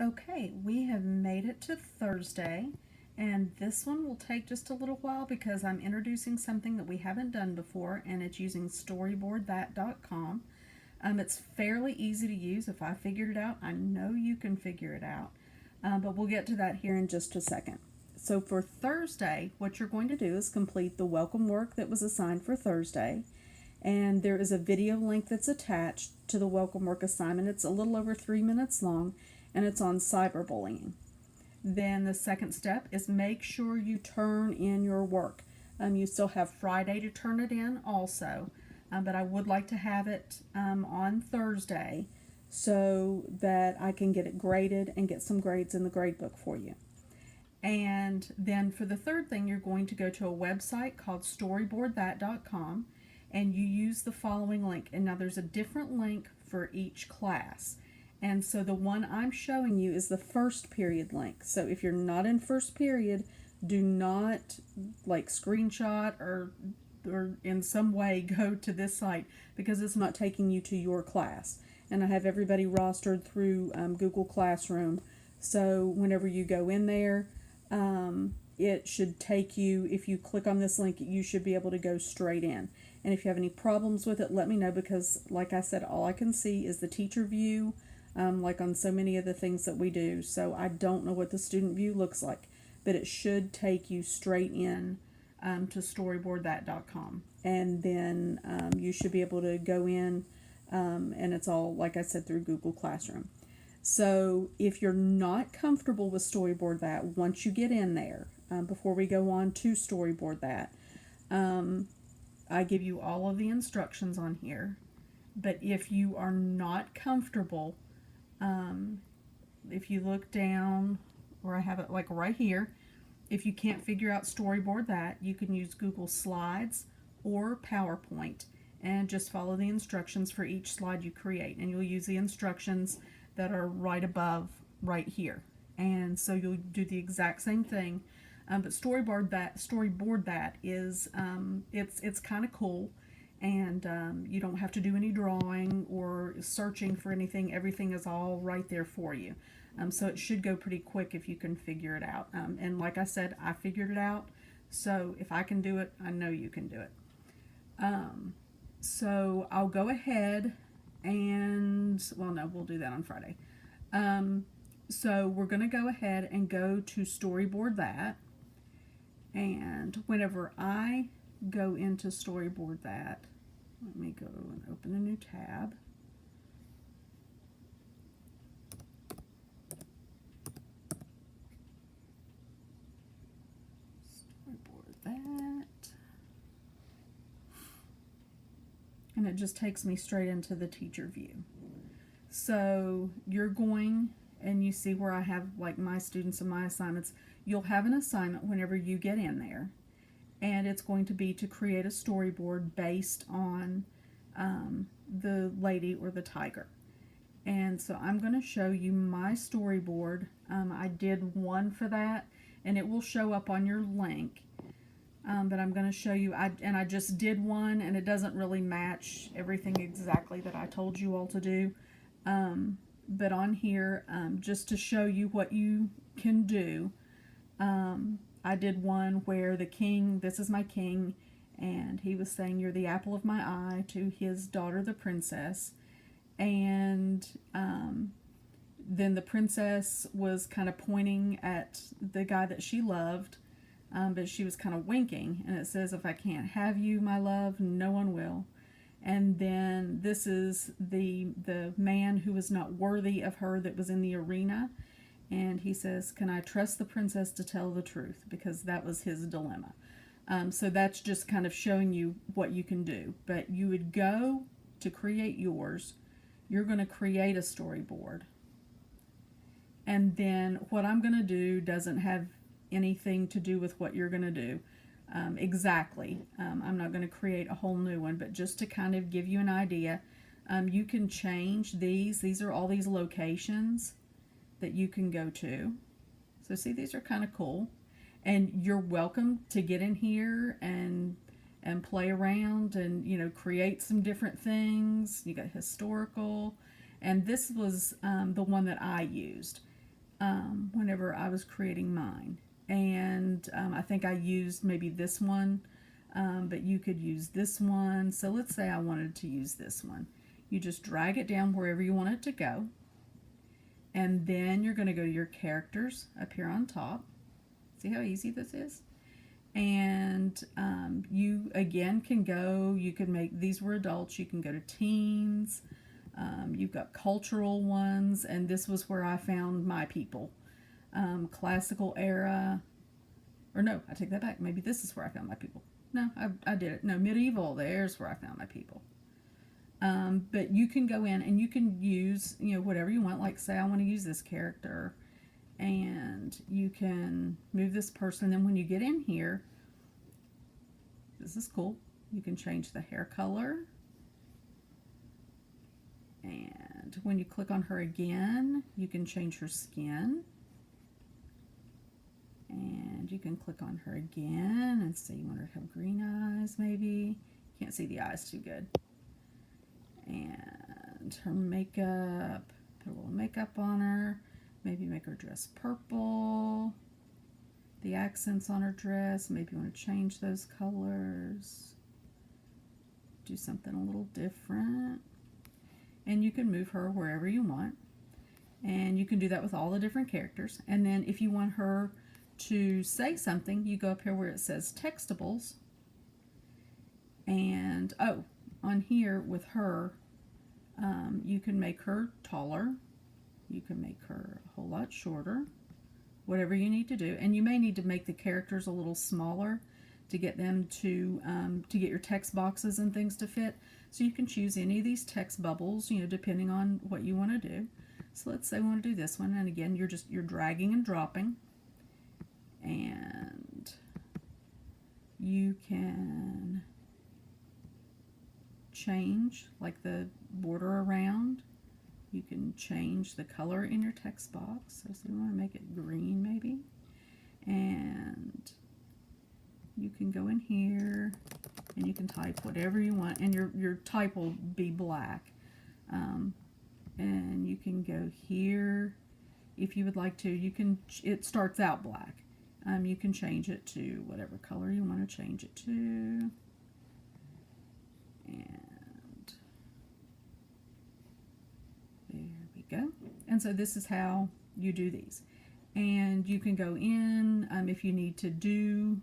Okay, we have made it to Thursday, and this one will take just a little while because I'm introducing something that we haven't done before, and it's using storyboardthat.com. It's fairly easy to use. If I figured it out, I know you can figure it out. But we'll get to that here in just a second. So, for Thursday, what you're going to do is complete the welcome work that was assigned for Thursday. And there is a video link that's attached to the welcome work assignment. It's a little over 3 minutes long, and it's on cyberbullying. Then the second step is make sure you turn in your work. You still have Friday to turn it in also, but I would like to have it on Thursday so that I can get it graded and get some grades in the grade book for you. And then for the third thing, you're going to go to a website called storyboardthat.com, and you use the following link. And now there's a different link for each class. And so the one I'm showing you is the first period link. So if you're not in first period, do not like screenshot or in some way go to this site because it's not taking you to your class. And I have everybody rostered through Google Classroom. So whenever you go in there, it should take you, if you click on this link, you should be able to go straight in. And if you have any problems with it, let me know because, like I said, all I can see is the teacher view, like on so many of the things that we do. So I don't know what the student view looks like, but it should take you straight in to storyboardthat.com. And then you should be able to go in, and it's all, like I said, through Google Classroom. So if you're not comfortable with Storyboard That, once you get in there, before we go on to Storyboard That, I give you all of the instructions on here. But if you are not comfortable, if you look down where I have it like right here, if you can't figure out Storyboard That, you can use Google Slides or PowerPoint and just follow the instructions for each slide you create. And you'll use the instructions that are right above right here. And so you'll do the exact same thing. But storyboard that is it's kind of cool, and you don't have to do any drawing or searching for anything. Everything is all right there for you. So it should go pretty quick if you can figure it out. And like I said, I figured it out. So if I can do it, I know you can do it. So I'll go ahead and, well, no, we'll do that on Friday. So we're going to go ahead and go to Storyboard That. And whenever I go into Storyboard That, let me go and open a new tab. Storyboard That. And it just takes me straight into the teacher view. So you're going and you see where I have like my students and my assignments. You'll have an assignment whenever you get in there, and it's going to be to create a storyboard based on the lady or the tiger. And so I'm going to show you my storyboard. I did one for that, and it will show up on your link. But I'm going to show you, I just did one, and it doesn't really match everything exactly that I told you all to do. But on here, just to show you what you can do, I did one where the king, this is my king, and he was saying, "You're the apple of my eye," to his daughter, the princess. And then the princess was kind of pointing at the guy that she loved, but she was kind of winking. And it says, "If I can't have you, my love, no one will." And then this is the man who was not worthy of her that was in the arena. And he says, "Can I trust the princess to tell the truth?" Because that was his dilemma. So that's just kind of showing you what you can do. But you would go to create yours. You're going to create a storyboard. And then what I'm going to do doesn't have anything to do with what you're going to do. Exactly. I'm not going to create a whole new one, but just to kind of give you an idea, you can change these. These are all these locations that you can go to. So see, these are kind of cool. And you're welcome to get in here and play around and, you know, create some different things. You got historical. And this was the one that I used. whenever I was creating mine. And I think I used maybe this one, but you could use this one. So let's say I wanted to use this one. You just drag it down wherever you want it to go. And then you're going to go to your characters up here on top. See how easy this is? And you again can go, you can make, these were adults, you can go to teens. You've got cultural ones, and this was where I found my people. Classical era, or no, I take that back. Maybe this is where I found my people. No, I did it. No, medieval, there's where I found my people. But you can go in and you can use, whatever you want. Like say I want to use this character, and you can move this person. Then when you get in here, this is cool. You can change the hair color. And when you click on her again, you can change her skin. And you can click on her again and say you want her to have green eyes maybe. Can't see the eyes too good. And her makeup, put a little makeup on her. Maybe make her dress purple. The accents on her dress, maybe you want to change those colors. Do something a little different. And you can move her wherever you want. And you can do that with all the different characters. And then if you want her to say something, you go up here where it says textables. And, on here with her, you can make her taller. You can make her a whole lot shorter. Whatever you need to do. And you may need to make the characters a little smaller to get them to get your text boxes and things to fit. So you can choose any of these text bubbles, depending on what you want to do. So let's say we want to do this one, and again, you're dragging and dropping, and you can change like the border around. You can change the color in your text box. So you want to make it green maybe, and you can go in here and you can type whatever you want, and your type will be black. And you can go here if you would like to. It starts out black. You can change it to whatever color you want to change it to. And there we go. And so this is how you do these. And you can go in if you need to do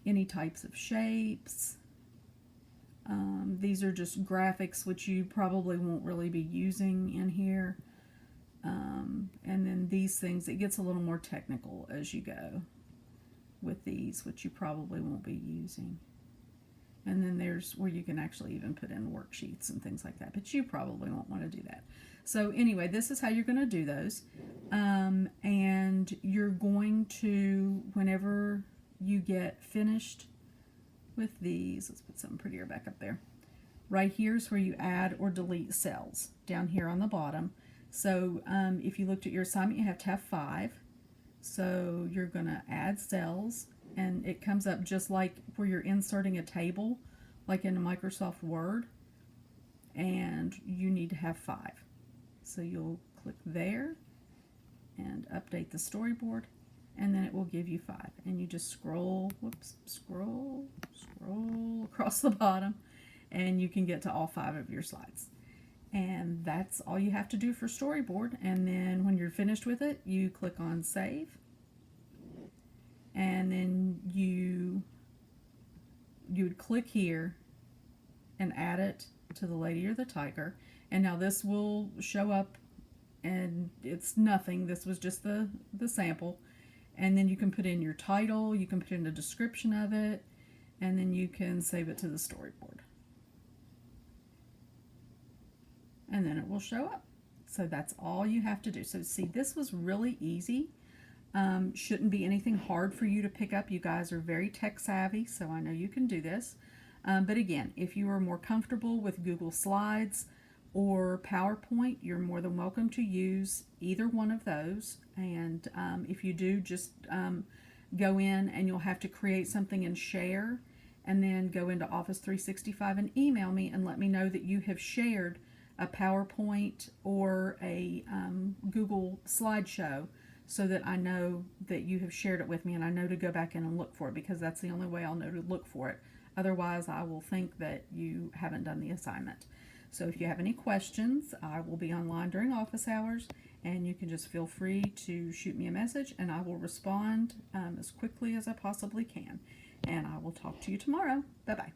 any types of shapes. These are just graphics which you probably won't really be using in here. And then these things, it gets a little more technical as you go with these, which you probably won't be using. And then there's where you can actually even put in worksheets and things like that, but you probably won't want to do that. So anyway, this is how you're going to do those. And you're going to, whenever you get finished with these, let's put something prettier back up there. Right here is where you add or delete cells, down here on the bottom. So if you looked at your assignment, you have to have 5. So you're going to add cells, and it comes up just like where you're inserting a table, like in a Microsoft Word, and you need to have 5. So you'll click there and update the storyboard, and then it will give you 5. And you just scroll across the bottom, and you can get to all 5 of your slides. And that's all you have to do for storyboard. And then when you're finished with it, you click on save, and then you would click here and add it to the Lady or the Tiger. And now this will show up, and it's nothing. This was just the sample. And then you can put in your title, you can put in a description of it, and then you can save it to the storyboard. And then it will show up. So that's all you have to do. So see, this was really easy. Shouldn't be anything hard for you to pick up. You guys are very tech savvy, so I know you can do this. But again, if you are more comfortable with Google Slides or PowerPoint, you're more than welcome to use either one of those. And if you do, just go in, and you'll have to create something and share, and then go into Office 365 and email me and let me know that you have shared a PowerPoint or a Google slideshow so that I know that you have shared it with me and I know to go back in and look for it, because that's the only way I'll know to look for it. Otherwise, I will think that you haven't done the assignment. So if you have any questions, I will be online during office hours, and you can just feel free to shoot me a message and I will respond as quickly as I possibly can. And I will talk to you tomorrow. Bye-bye.